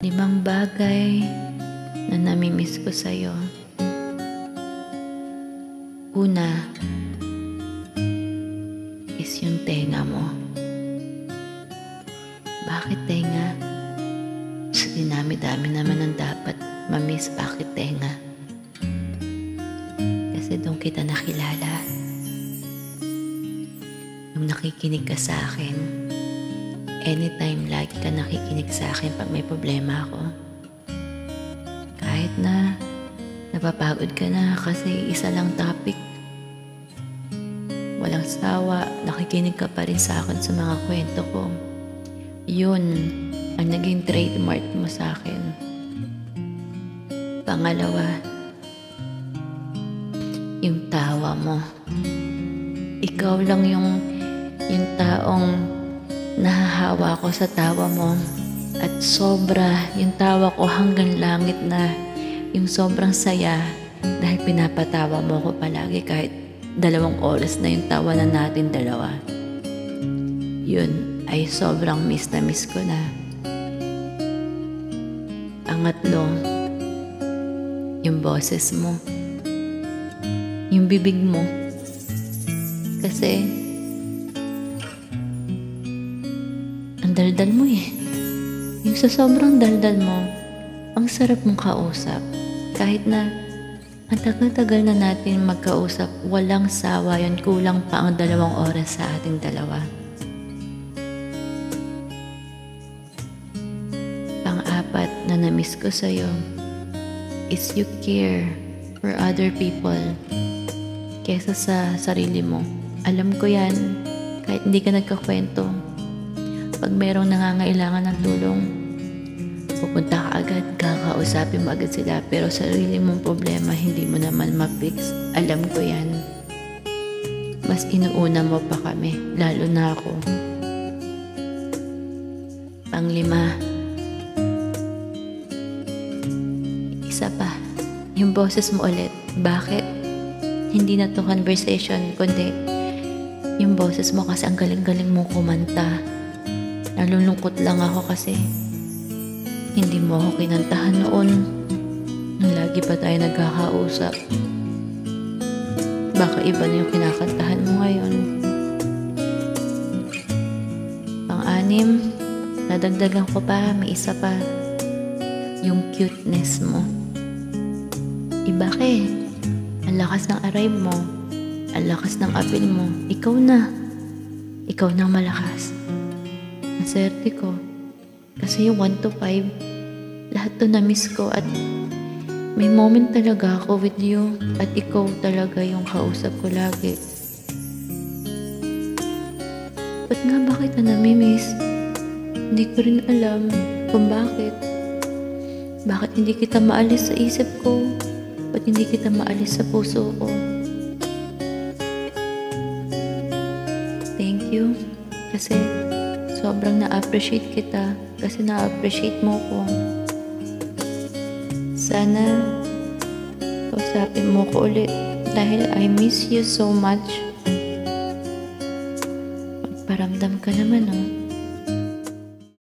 5 bagay na namimiss ko sa'yo. Una is yung tenga mo. Bakit tenga? Sa dinami-dami naman ang dapat mamiss, bakit tenga? Kasi doon kita nakilala. Nung nakikinig ka sa akin, anytime, lagi ka nakikinig sa akin pag may problema ako. Kahit na napapagod ka na kasi isa lang topic, walang sawa, nakikinig ka pa rin sa akin sa mga kwento ko. Yun ang naging trademark mo sa akin. Pangalawa, yung tawa mo. Ikaw lang yung taong nahahawa ko sa tawa mo. At sobra yung tawa ko hanggang langit na, yung sobrang saya dahil pinapatawa mo ko palagi kahit 2 oras na yung tawa na natin dalawa. Yun ay sobrang miss na miss ko na. Pangatlo, yung boses mo, yung bibig mo. Kasi ang daldal mo eh. Yung sa sobrang daldal mo, ang sarap mong kausap. Kahit na ang tagal-tagal na natin magkausap, walang sawa yun, kulang pa ang 2 oras sa ating dalawa. Pang-apat na namiss ko sa'yo is you care for other people kesa sa sarili mo. Alam ko yan, kahit hindi ka nagkakwento. Pag mayroong nangangailangan ng tulong, pupunta ka agad, kakausapin mo agad sila, pero sarili mong problema hindi mo naman ma-fix. Alam ko yan. Mas inuuna mo pa kami, lalo na ako. Pang-5, isa pa, yung boses mo ulit. Bakit? Hindi na to conversation, kundi yung boses mo kasi ang galing-galing mo kumanta. Nalulungkot lang ako kasi hindi mo ako kinantahan noon nung lagi pa tayo nagkakausap. Baka iba na yung kinakantahan mo ngayon. Pang-6, nadagdagan ko pa, may isa pa. Yung cuteness mo. Iba ka eh. Ang lakas ng arrive mo. Ang lakas ng appeal mo. Ikaw na. Ikaw na malakas. Ang swerte ko. Kasi yung 1 to 5, lahat to na-miss ko at may moment talaga ako with you at ikaw talaga yung kausap ko lagi. Ba't nga ba kita nami-miss? Hindi ko rin alam kung bakit. Bakit hindi kita maalis sa isip ko? Ba't hindi kita maalis sa puso ko? Thank you kasi sobrang na-appreciate kita kasi na-appreciate mo ko. Sana kausapin mo ko ulit dahil I miss you so much. Magparamdam ka naman oh.